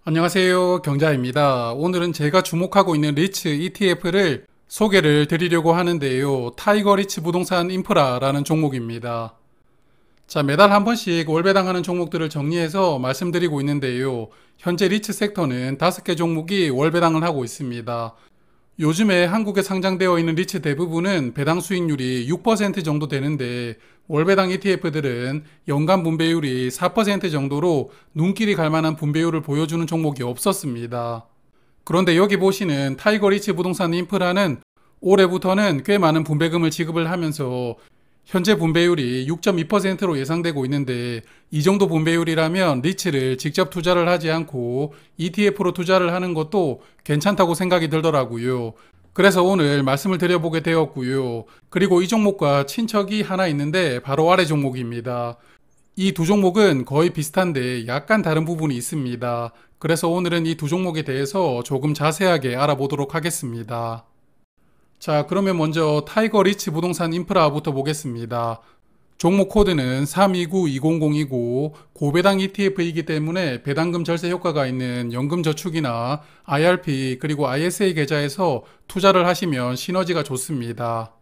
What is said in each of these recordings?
안녕하세요. 경자입니다. 오늘은 제가 주목하고 있는 리츠 ETF를 소개를 드리려고 하는데요. 타이거 리츠 부동산 인프라라는 종목입니다. 자, 매달 한 번씩 월배당하는 종목들을 정리해서 말씀드리고 있는데요. 현재 리츠 섹터는 5개 종목이 월배당을 하고 있습니다. 요즘에 한국에 상장되어 있는 리츠 대부분은 배당 수익률이 6% 정도 되는데 월배당 ETF들은 연간 분배율이 4% 정도로 눈길이 갈 만한 분배율을 보여주는 종목이 없었습니다. 그런데 여기 보시는 타이거 리츠 부동산 인프라는 올해부터는 꽤 많은 분배금을 지급을 하면서 현재 분배율이 6.2%로 예상되고 있는데 이 정도 분배율이라면 리츠를 직접 투자를 하지 않고 ETF로 투자를 하는 것도 괜찮다고 생각이 들더라고요. 그래서 오늘 말씀을 드려보게 되었고요. 그리고 이 종목과 친척이 하나 있는데 바로 아래 종목입니다. 이 두 종목은 거의 비슷한데 약간 다른 부분이 있습니다. 그래서 오늘은 이 두 종목에 대해서 조금 자세하게 알아보도록 하겠습니다. 자, 그러면 먼저 타이거 리츠 부동산 인프라부터 보겠습니다. 종목 코드는 329-200이고 고배당 ETF이기 때문에 배당금 절세 효과가 있는 연금저축이나 IRP 그리고 ISA 계좌에서 투자를 하시면 시너지가 좋습니다.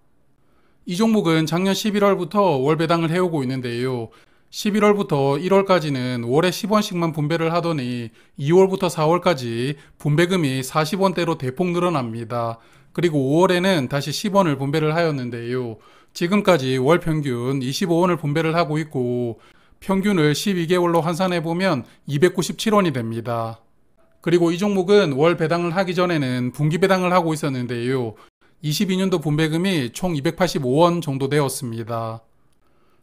이 종목은 작년 11월부터 월배당을 해오고 있는데요. 11월부터 1월까지는 월에 10원씩만 분배를 하더니 2월부터 4월까지 분배금이 40원대로 대폭 늘어납니다. 그리고 5월에는 다시 10원을 분배를 하였는데요. 지금까지 월 평균 25원을 분배를 하고 있고 평균을 12개월로 환산해보면 297원이 됩니다. 그리고 이 종목은 월 배당을 하기 전에는 분기 배당을 하고 있었는데요. 22년도 분배금이 총 285원 정도 되었습니다.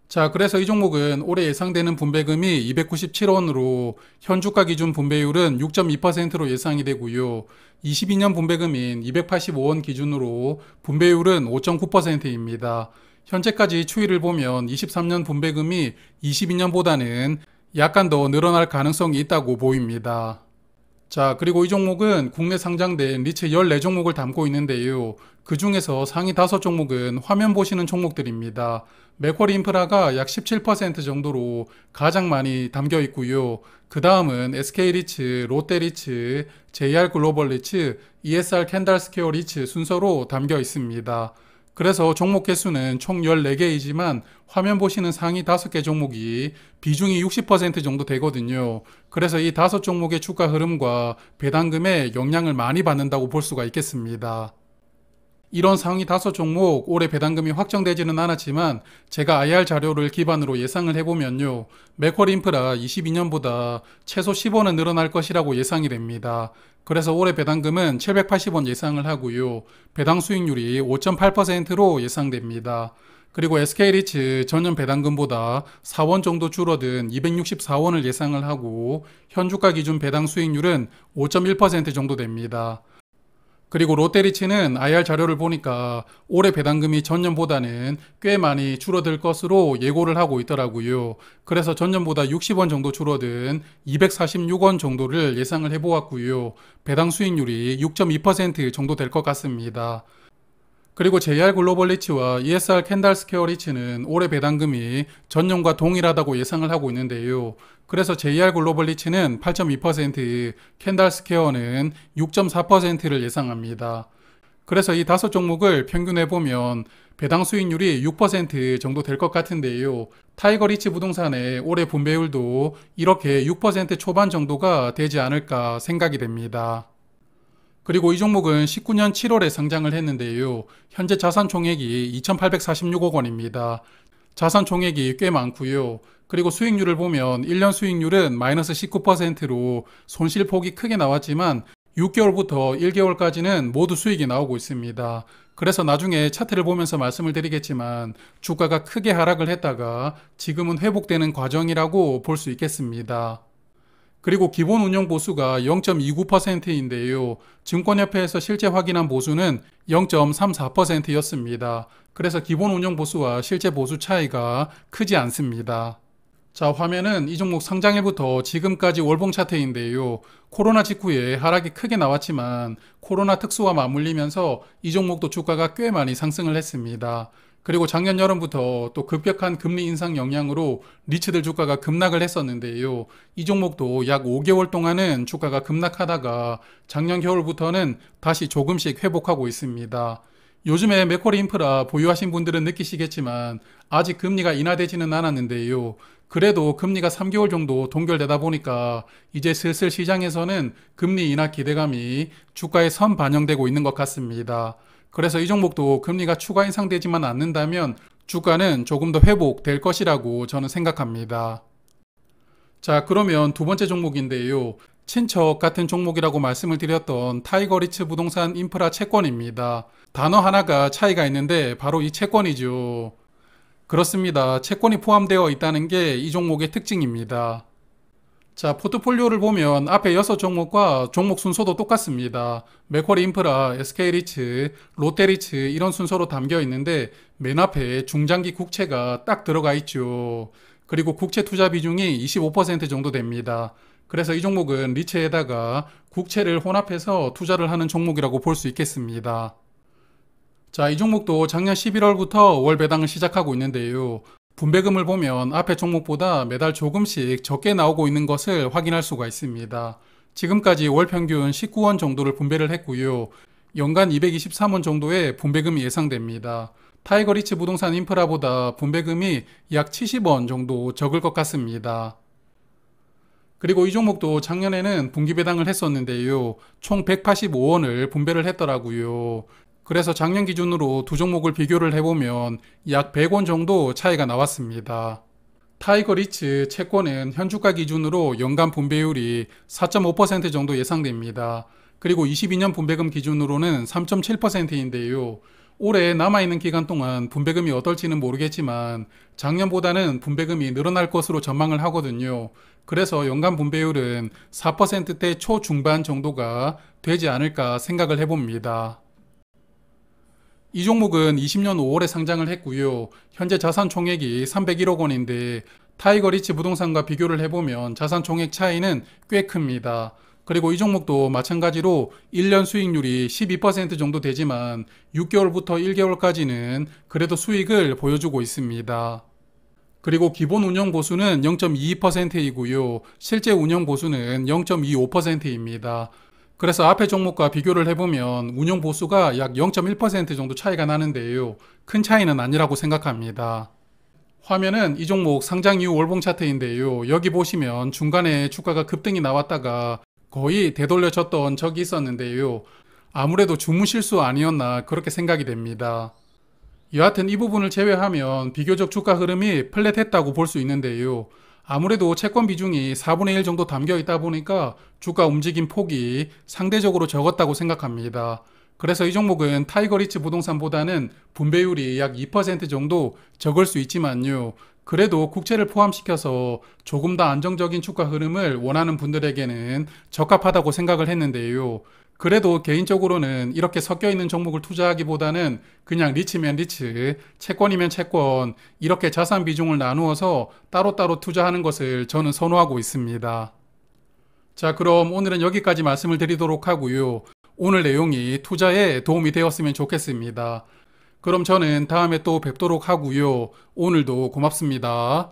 자, 그래서 이 종목은 올해 예상되는 분배금이 297원으로 현주가 기준 분배율은 6.2%로 예상이 되고요. 22년 분배금인 285원 기준으로 분배율은 5.9%입니다. 현재까지 추이를 보면 23년 분배금이 22년보다는 약간 더 늘어날 가능성이 있다고 보입니다. 자, 그리고 이 종목은 국내 상장된 리츠 14종목을 담고 있는데요. 그 중에서 상위 5종목은 화면 보시는 종목들입니다. 맥쿼리 인프라가 약 17% 정도로 가장 많이 담겨 있고요. 그 다음은 SK리츠, 롯데리츠, JR글로벌 리츠, ESR 캔달스퀘어 리츠 순서로 담겨 있습니다. 그래서 종목 개수는 총 14개이지만 화면 보시는 상위 5개 종목이 비중이 60% 정도 되거든요. 그래서 이 5종목의 주가 흐름과 배당금에 영향을 많이 받는다고 볼 수가 있겠습니다. 이런 상위 5종목 올해 배당금이 확정되지는 않았지만 제가 IR 자료를 기반으로 예상을 해보면요. 맥쿼리 인프라 22년보다 최소 10원은 늘어날 것이라고 예상이 됩니다. 그래서 올해 배당금은 780원 예상을 하고요. 배당 수익률이 5.8%로 예상됩니다. 그리고 SK리츠 전년 배당금보다 4원 정도 줄어든 264원을 예상을 하고 현주가 기준 배당 수익률은 5.1% 정도 됩니다. 그리고 롯데리츠는 IR 자료를 보니까 올해 배당금이 전년보다는 꽤 많이 줄어들 것으로 예고를 하고 있더라고요. 그래서 전년보다 60원 정도 줄어든 246원 정도를 예상을 해보았고요. 배당 수익률이 6.2% 정도 될 것 같습니다. 그리고 JR글로벌 리츠와 ESR 캔달스퀘어 리츠는 올해 배당금이 전년과 동일하다고 예상을 하고 있는데요. 그래서 JR글로벌 리츠는 8.2%, 캔달스퀘어는 6.4%를 예상합니다. 그래서 이 5종목을 평균해보면 배당 수익률이 6% 정도 될 것 같은데요. 타이거 리츠 부동산의 올해 분배율도 이렇게 6% 초반 정도가 되지 않을까 생각이 됩니다. 그리고 이 종목은 19년 7월에 상장을 했는데요. 현재 자산 총액이 2,846억 원입니다. 자산 총액이 꽤 많고요. 그리고 수익률을 보면 1년 수익률은 마이너스 19%로 손실폭이 크게 나왔지만 6개월부터 1개월까지는 모두 수익이 나오고 있습니다. 그래서 나중에 차트를 보면서 말씀을 드리겠지만 주가가 크게 하락을 했다가 지금은 회복되는 과정이라고 볼 수 있겠습니다. 그리고 기본 운용 보수가 0.29%인데요. 증권협회에서 실제 확인한 보수는 0.34%였습니다. 그래서 기본 운용 보수와 실제 보수 차이가 크지 않습니다. 자, 화면은 이 종목 상장일부터 지금까지 월봉 차트인데요. 코로나 직후에 하락이 크게 나왔지만 코로나 특수와 맞물리면서 이 종목도 주가가 꽤 많이 상승을 했습니다. 그리고 작년 여름부터 또 급격한 금리 인상 영향으로 리츠들 주가가 급락을 했었는데요. 이 종목도 약 5개월 동안은 주가가 급락하다가 작년 겨울부터는 다시 조금씩 회복하고 있습니다. 요즘에 맥쿼리 인프라 보유하신 분들은 느끼시겠지만 아직 금리가 인하되지는 않았는데요. 그래도 금리가 3개월 정도 동결되다 보니까 이제 슬슬 시장에서는 금리 인하 기대감이 주가에 선 반영되고 있는 것 같습니다. 그래서 이 종목도 금리가 추가 인상되지만 않는다면 주가는 조금 더 회복될 것이라고 저는 생각합니다. 자, 그러면 두 번째 종목인데요. 친척 같은 종목이라고 말씀을 드렸던 타이거리츠 부동산 인프라 채권입니다. 단어 하나가 차이가 있는데 바로 이 채권이죠. 그렇습니다. 채권이 포함되어 있다는 게 이 종목의 특징입니다. 자, 포트폴리오를 보면 앞에 6종목과 종목 순서도 똑같습니다. 맥쿼리 인프라, SK리츠, 롯데리츠 이런 순서로 담겨 있는데 맨 앞에 중장기 국채가 딱 들어가 있죠. 그리고 국채 투자 비중이 25% 정도 됩니다. 그래서 이 종목은 리츠에다가 국채를 혼합해서 투자를 하는 종목이라고 볼 수 있겠습니다. 자, 이 종목도 작년 11월부터 월 배당을 시작하고 있는데요. 분배금을 보면 앞에 종목보다 매달 조금씩 적게 나오고 있는 것을 확인할 수가 있습니다. 지금까지 월 평균 19원 정도를 분배를 했고요. 연간 223원 정도의 분배금이 예상됩니다. 타이거리츠 부동산 인프라보다 분배금이 약 70원 정도 적을 것 같습니다. 그리고 이 종목도 작년에는 분기 배당을 했었는데요. 총 185원을 분배를 했더라고요. 그래서 작년 기준으로 두 종목을 비교를 해보면 약 100원 정도 차이가 나왔습니다. 타이거리츠 채권은 현주가 기준으로 연간 분배율이 4.5% 정도 예상됩니다. 그리고 22년 분배금 기준으로는 3.7%인데요. 올해 남아있는 기간 동안 분배금이 어떨지는 모르겠지만 작년보다는 분배금이 늘어날 것으로 전망을 하거든요. 그래서 연간 분배율은 4%대 초중반 정도가 되지 않을까 생각을 해봅니다. 이 종목은 20년 5월에 상장을 했고요. 현재 자산 총액이 301억 원인데 타이거리츠 부동산과 비교를 해보면 자산 총액 차이는 꽤 큽니다. 그리고 이 종목도 마찬가지로 1년 수익률이 12% 정도 되지만 6개월부터 1개월까지는 그래도 수익을 보여주고 있습니다. 그리고 기본 운영 보수는 0.22%이고요. 실제 운영 보수는 0.25%입니다. 그래서 앞에 종목과 비교를 해보면 운용 보수가 약 0.1% 정도 차이가 나는데요. 큰 차이는 아니라고 생각합니다. 화면은 이 종목 상장 이후 월봉 차트인데요. 여기 보시면 중간에 주가가 급등이 나왔다가 거의 되돌려졌던 적이 있었는데요. 아무래도 주무 실수 아니었나 그렇게 생각이 됩니다. 여하튼 이 부분을 제외하면 비교적 주가 흐름이 플랫했다고 볼 수 있는데요. 아무래도 채권 비중이 4분의 1 정도 담겨 있다 보니까 주가 움직임 폭이 상대적으로 적었다고 생각합니다. 그래서 이 종목은 타이거리츠 부동산보다는 분배율이 약 2% 정도 적을 수 있지만요. 그래도 국채를 포함시켜서 조금 더 안정적인 주가 흐름을 원하는 분들에게는 적합하다고 생각을 했는데요. 그래도 개인적으로는 이렇게 섞여 있는 종목을 투자하기보다는 그냥 리츠면 리츠, 채권이면 채권, 이렇게 자산 비중을 나누어서 따로따로 투자하는 것을 저는 선호하고 있습니다. 자, 그럼 오늘은 여기까지 말씀을 드리도록 하고요. 오늘 내용이 투자에 도움이 되었으면 좋겠습니다. 그럼 저는 다음에 또 뵙도록 하고요. 오늘도 고맙습니다.